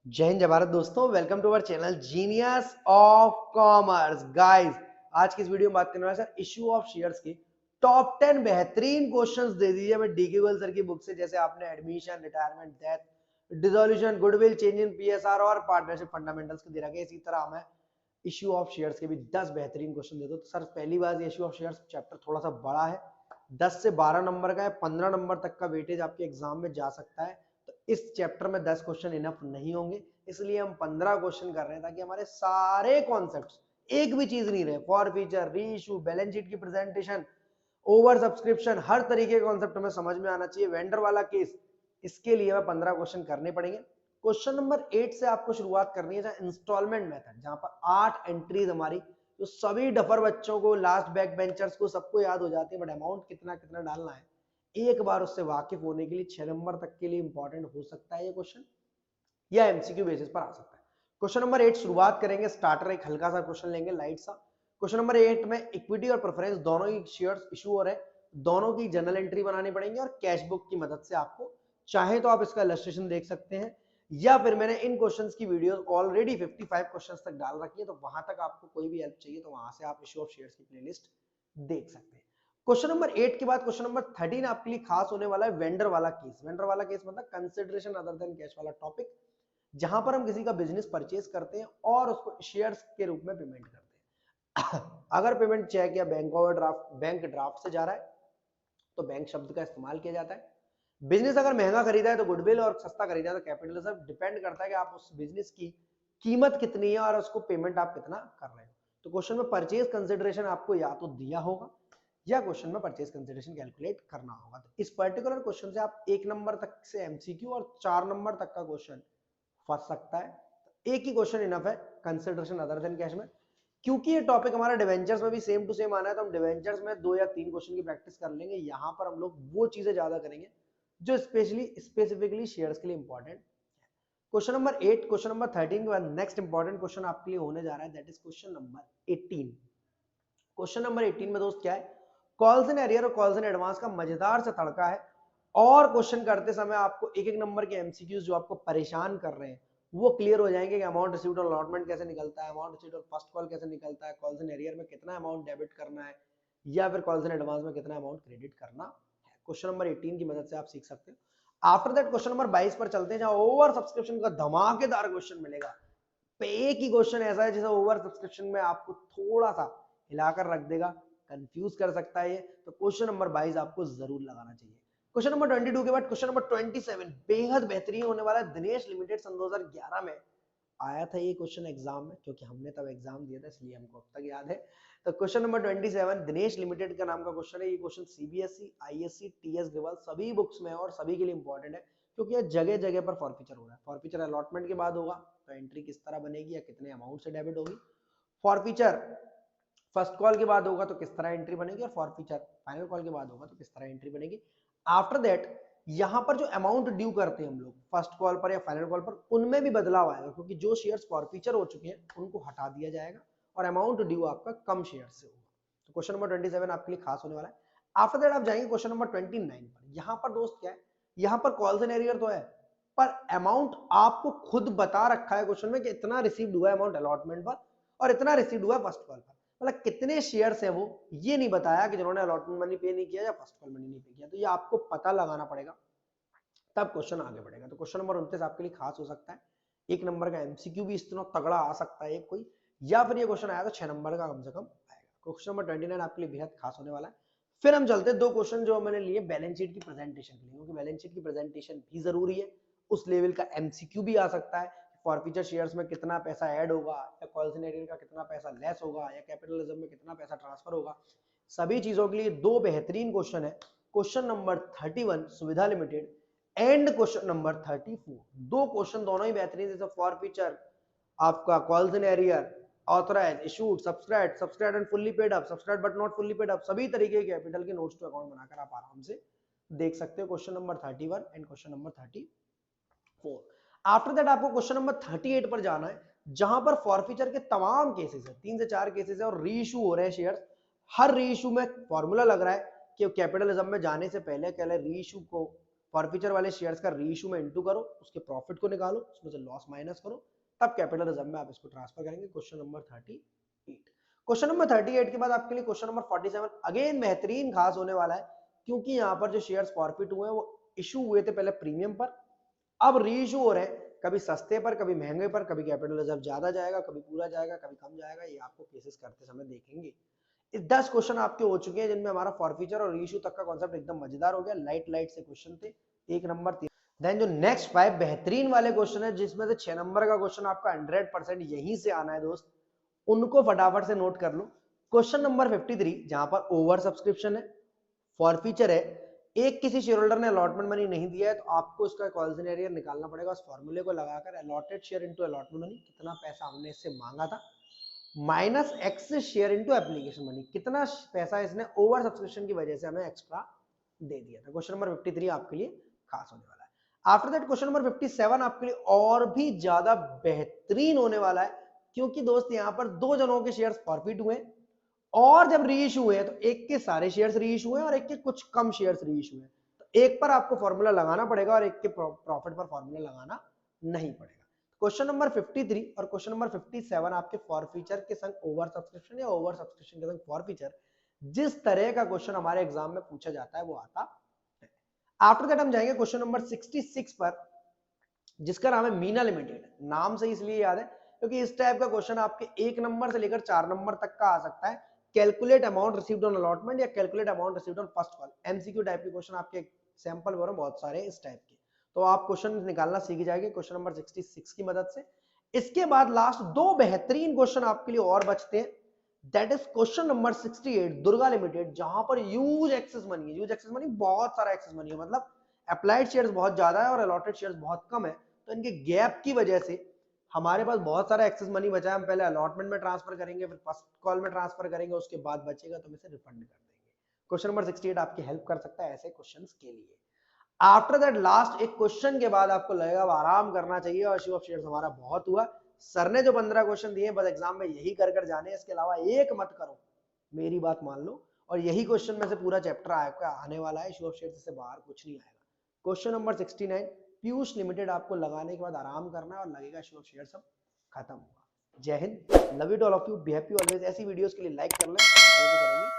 जय हिंद जय भारत दोस्तों, welcome to our channel genius of commerce. Guys, आज की इस वीडियो में बात करने वाले सर इश्यू ऑफ शेयर्स की टॉप 10 बेहतरीन क्वेश्चंस दे दीजिए मैं डीके गोयल सर की बुक से। जैसे आपने admission, retirement, death, dissolution, goodwill, change in PSR और पार्टनरशिप फंडामेंटल्स के दे रखे, इसी तरह हमें इश्यू ऑफ शेयर्स के भी 10 बेहतरीन क्वेश्चन दे दो। तो सर पहली बात, इश्यू ऑफ शेयर्स चैप्टर थोड़ा सा बड़ा है, 10 से 12 नंबर का है, 15 नंबर तक का वेटेज आपके एग्जाम में जा सकता है। तो इस चैप्टर में 10 क्वेश्चन इनफ नहीं होंगे, इसलिए हम 15 क्वेश्चन कर रहे हैं ताकि हमारे सारे कॉन्सेप्ट्स, एक भी चीज नहीं रहे, फॉर फीचर, री इशू, बैलेंस शीट की प्रेजेंटेशन, ओवर सब्सक्रिप्शन, हर तरीके के कॉन्सेप्ट हमें समझ में आना चाहिए। वेंडर वाला केस, इसके लिए हमें 15 क्वेश्चन करने पड़ेंगे। क्वेश्चन नंबर 8 से आपको शुरुआत करनी है, जहां इंस्टॉलमेंट मेथड, जहां पर 8 एंट्रीज हमारी जो सभी डफर बच्चों को, लास्ट बैक बेंचर्स को, सबको याद हो जाती है, बट अमाउंट कितना कितना डालना है एक बार उससे वाकिफ होने के लिए 6 नंबर तक के लिए इंपॉर्टेंट हो सकता है ये क्वेश्चन, या एमसीक्यू बेसिस पर आ सकता है। क्वेश्चन नंबर 8 शुरुआत करेंगे, स्टार्टर एक हल्का सा क्वेश्चन लेंगे, लाइट सा। क्वेश्चन नंबर 8 में इक्विटी और प्रेफरेंस दोनों ही शेयर्स इशू हो रहे हैं, दोनों की जर्नल एंट्री बनानी पड़ेंगी और कैश बुक की मदद से आपको, चाहे तो आप इसका इलस्ट्रेशन देख सकते हैं, या फिर मैंने इन क्वेश्चंस की वीडियोस ऑलरेडी 55 क्वेश्चंस तक डाल रखी है, तो वहां तक आपको कोई भी हेल्प चाहिए तो वहां से आप इशू ऑफ शेयर्स की प्लेलिस्ट देख सकते हैं। क्वेश्चन नंबर 8 के बाद क्वेश्चन नंबर 13 आपके लिए खास होने वाला है, वेंडर वाला केस। वेंडर वाला केस मतलब कंसिडरेशन अदर देन कैश वाला टॉपिक, जहां पर हम किसी का बिजनेस परचेज करते हैं और उसको शेयर्स के रूप में पेमेंट करते हैं। अगर पेमेंट चेक या बैंक ओवरड्राफ्ट, बैंक ड्राफ्ट से जा रहा है तो बैंक शब्द का इस्तेमाल किया जाता है। बिजनेस अगर महंगा खरीदा है तो गुडविल, और सस्ता खरीदा है तो कैपिटल रिजर्व। डिपेंड करता है कि आप उस बिजनेस की कीमत कितनी है और उसको पेमेंट आप कितना कर रहे हो। तो क्वेश्चन में परचेज कंसिडरेशन आपको या तो दिया होगा या क्वेश्चन में परचेज कंसिडरेशन कैलकुलेट करना होगा। तो इस पर्टिकुलर क्वेश्चन से आप 1 नंबर तक से एमसीक्यू और 4 नंबर तक का क्वेश्चन फंस सकता है। तो एक ही क्वेश्चन इनफ है कंसिडरेशन अदर देन कैश में। क्योंकि ये टॉपिक हमारा डिवेंचर्स में भी सेम टू सेम आना है, तो हम डिवेंचर्स में 2 या 3 क्वेश्चन की प्रैक्टिस कर लेंगे। यहां पर हम लोग वो चीजें ज्यादा करेंगे जो स्पेसिफिकली शेयर्स के लिए important. Question number 8, question number 13 के बाद नेक्स्ट इंपॉर्टेंट क्वेश्चन आपके लिए होने जा रहा है, that is question number 18। Question number 18 में दोस्त क्या है, कॉल्स इन एरियर और कॉल्स इन एडवांस का मजेदार से तड़का है। और क्वेश्चन करते समय आपको एक एक नंबर के एमसीक्यूज जो आपको परेशान कर रहे हैं वो क्लियर हो जाएंगे कि अमाउंट रिसीव्ड और अलॉटमेंट कैसे निकलता है, अमाउंट रिसीव्ड और फर्स्ट कॉल कैसे निकलता है, कॉल्स इन एरियर में कितना अमाउंट डेबिट करना है, या फिर कॉल्स इन एडवांस में कितना अमाउंट क्रेडिट करना है। क्वेश्चन नंबर 18 की मदद से आप सीख सकते हो। आफ्टर दैट क्वेश्चन नंबर 22 पर चलते हैं, जहां ओवर सब्सक्रिप्शन का धमाकेदार क्वेश्चन मिलेगा। एक ही क्वेश्चन ऐसा है जिसे ओवर सब्सक्रिप्शन में आपको थोड़ा सा हिलाकर रख देगा, कंफ्यूज कर सकता है ये। तो क्वेश्चन नंबर 22 आपको जरूर लगाना चाहिए। क्वेश्चन नंबर 22 के बाद क्वेश्चन नंबर 27 बेहद बेहतरीन होने वाला है। दिनेश लिमिटेड सन 2011 में आया था ये क्वेश्चन एग्जाम में, क्योंकि हमने तब एग्जाम दिया था इसलिए हमको अब तक याद है। तो क्वेश्चन नंबर 27 दिनेश लिमिटेड का नाम का क्वेश्चन है। ये question CBSE, ISC, TS Grewal सभी बुक्स में और सभी के लिए इंपॉर्टेंट है, क्योंकि ये जगह जगह पर फॉरफीचर हो रहा है। फॉरफीचर अलॉटमेंट के बाद होगा तो एंट्री किस तरह बनेगी या कितने अमाउंट से डेबिट होगी, फॉरफीचर फर्स्ट कॉल के बाद होगा तो किस तरह एंट्री बनेगी, और फॉरफीचर फाइनल कॉल के बाद होगा तो किस तरह एंट्री बनेगी। आफ्टर दैट यहां पर जो अमाउंट ड्यू करते हैं हम लोग फर्स्ट कॉल पर या फाइनल कॉल पर, उनमें भी बदलाव आएगा, क्योंकि जो शेयर्स फॉरफीचर हो चुके हैं उनको हटा दिया जाएगा और अमाउंट ड्यू आपका कम शेयर से होगा। तो क्वेश्चन नंबर 27 आपके लिए खास होने वाला है। आफ्टर दैट आप जाएंगे क्वेश्चन नंबर 29 पर। यहां पर दोस्त क्या है, यहां पर कॉल्स एंड एरियर तो है, पर अमाउंट आपको खुद बता रखा है क्वेश्चन में कि इतना रिसीव्ड हुआ है अमाउंट अलॉटमेंट पर और इतना रिसीव्ड हुआ फर्स्ट कॉल पर। मतलब कितने शेयर्स है वो ये नहीं बताया कि जिन्होंने अलॉटमेंट मनी पे नहीं किया या फर्स्ट कॉल मनी नहीं पे किया, तो ये आपको पता लगाना पड़ेगा, तब क्वेश्चन आगे बढ़ेगा। तो क्वेश्चन नंबर 29 आपके लिए खास हो सकता है, 1 नंबर का एमसीक्यू भी इतना तगड़ा आ सकता है कोई, या फिर ये क्वेश्चन आया तो 6 नंबर का कम से कम आएगा। क्वेश्चन नंबर 29 आपके लिए बेहद खास होने वाला है। फिर हम चलते हैं 2 क्वेश्चन जो मैंने लिए बैलेंस शीट की प्रेजेंटेशन के लिए, क्योंकि बैलेंस शीट की प्रेजेंटेशन भी जरूरी है, उस लेवल का एमसीक्यू भी आ सकता है। फॉरफीचर शेयर्स में कितना पैसा ऐड होगा, या कॉल्स इन एरियर का कितना पैसा लेस होगा, या कैपिटल रिजर्व में कितना पैसा ट्रांसफर होगा, सभी चीजों के लिए 2 बेहतरीन क्वेश्चन है। Question number 31 Suvidha limited and question number 34, 2 question दोनों ही बेहतरीन, जैसे फॉर फीचर आपका calls in arrear, authorize, issued, subscribe, subscribe and fully paid up, subscribe but not fully paid up, सभी तरीके के कैपिटल के नोट्स टू अकाउंट बनाकर आप आराम से देख सकते हो। Question number 31 and question number 34। After that आपको क्वेश्चन नंबर 38 पर जाना है, जहां पर फॉरफीचर के तमाम केसेस है, 3 से 4 केसेस है और री इशू हो रहे हैं शेयर्स। हर री इशू में फॉर्मूला लग रहा है कि कैपिटलिज्म में जाने से पहले री इशू को फॉरफीचर वाले शेयर्स का रीइश्यू में इनटू करो, उसके प्रॉफिट को निकालो, उसमें से लॉस माइनस करो, तब कैपिटल रिजर्व में आप इसको ट्रांसफर करेंगे। Question number 38। क्वेश्चन नंबर 38 के बाद आपके लिए क्वेश्चन नंबर 47 अगेन बेहतरीन खास होने वाला है, क्योंकि यहाँ पर जो शेयर्स फॉरफिट हुए हैं वो इशू हुए थे पहले प्रीमियम पर, अब रीइश्यू हो रहे हैं कभी सस्ते पर, कभी महंगे पर, कभी कैपिटल रिजर्व ज्यादा जाएगा, कभी पूरा जाएगा, कभी कम जाएगा, ये आपको केसेस करते समय देखेंगे। 10 क्वेश्चन आपके हो चुके हैं जिनमें हमारा फॉरफीचर और रीइश्यू तक का कॉन्सेप्ट एकदम मजेदार हो गया। लाइट से क्वेश्चन थे, 1 नंबर 3। देन जो नेक्स्ट 5 बेहतरीन वाले क्वेश्चन है, जिसमें से 6 नंबर का क्वेश्चन आपका 100% यहीं से आना है दोस्त, उनको फटाफट से नोट कर लो। क्वेश्चन नंबर 53 जहां पर ओवर सब्सक्रिप्शन है, फॉरफीचर है, एक किसी शेयर होल्डर ने अलॉटमेंट मनी नहीं दिया है, तो आपको इसका कॉल्जन एरियर निकालना पड़ेगा उस फॉर्मूले को लगाकर, allotted share into allotment money, कितना पैसा हमने इससे मांगा था, minus x share into application money, कितना पैसा इसने ओवर सब्सक्रिप्शन की वजह से हमें एक्स्ट्रा दे दिया था। क्वेश्चन नंबर 53 आपके लिए खास होने वाला है। आफ्टर दैट क्वेश्चन नंबर 57 आपके लिए और भी ज्यादा बेहतरीन होने वाला है, क्योंकि दोस्त यहाँ पर 2 जनों के शेयर्स फॉरफिट हुए और जब रीइश्यू हुए तो एक के सारे शेयर्स रीइश्यू हुए और एक के कुछ कम शेयर्स रीइश्यू हुए, तो एक पर आपको फॉर्मूला लगाना पड़ेगा और एक के प्रॉफिट पर फॉर्मूला लगाना नहीं पड़ेगा। क्वेश्चन नंबर 53 और क्वेश्चन नंबर 57 आपके फॉरफीचर के संग ओवर सब्सक्रिप्शन या ओवर सब्सक्रिप्शन के संग फॉरफीचर, जिस तरह का क्वेश्चन हमारे एग्जाम में पूछा जाता है वो आता है। आफ्टर दैट हम जाएंगे क्वेश्चन नंबर 66 पर, जिसका नाम है मीना लिमिटेड। नाम से इसलिए याद है क्योंकि इस टाइप का क्वेश्चन आपके 1 नंबर से लेकर 4 नंबर तक का आ सकता है। Calculate amount received on allotment या calculate amount received on first call, MCQ type के क्वेश्चन आपके सैंपल में बहुत सारे इस टाइप के, तो आप क्वेश्चन निकालना सीख जाएंगे क्वेश्चन नंबर 66 की मदद से। इसके बाद लास्ट 2 बेहतरीन क्वेश्चन आपके लिए और बचते हैं, that is question number 68 Durga limited, जहां पर यूज एक्सेस मनी है। यूज एक्सेस मनी बहुत सारा एक्सेस मनी है, मतलब अप्लाइड शेयर्स बहुत ज्यादा है और अलॉटेड शेयर्स बहुत कम है, तो इनके गैप की वजह से हमारे पास बहुत सारा एक्सेस मनी बचा है। हम पहले अलॉटमेंट में ट्रांसफर करेंगे, फिर फर्स्ट कॉल में ट्रांसफर करेंगे, उसके बाद बचेगा तो हम इसे रिफंड कर देंगे। क्वेश्चन नंबर 68 आपकी हेल्प कर सकता है ऐसे क्वेश्चंस के लिए। आफ्टर दैट लास्ट एक क्वेश्चन के बाद आपको लगेगा अब आराम करना चाहिए और इशू ऑफ शेयर्स हमारा बहुत हुआ, सर ने जो 15 क्वेश्चन दिए बस एग्जाम में यही कर जाने, इसके अलावा एक मत करो, मेरी बात मान लो, और यही क्वेश्चन में से पूरा चैप्टर आपका आने वाला है। इशू ऑफ शेयर्स से बाहर कुछ नहीं आएगा। क्वेश्चन नंबर 69 पीयूष लिमिटेड आपको लगाने के बाद आराम करना है और लगेगा इशू ऑफ शेयर्स सब खत्म हुआ। जय Hind, love you to all of you, be happy always. ऐसी वीडियोस के लिए लाइक कर लें, करेंगे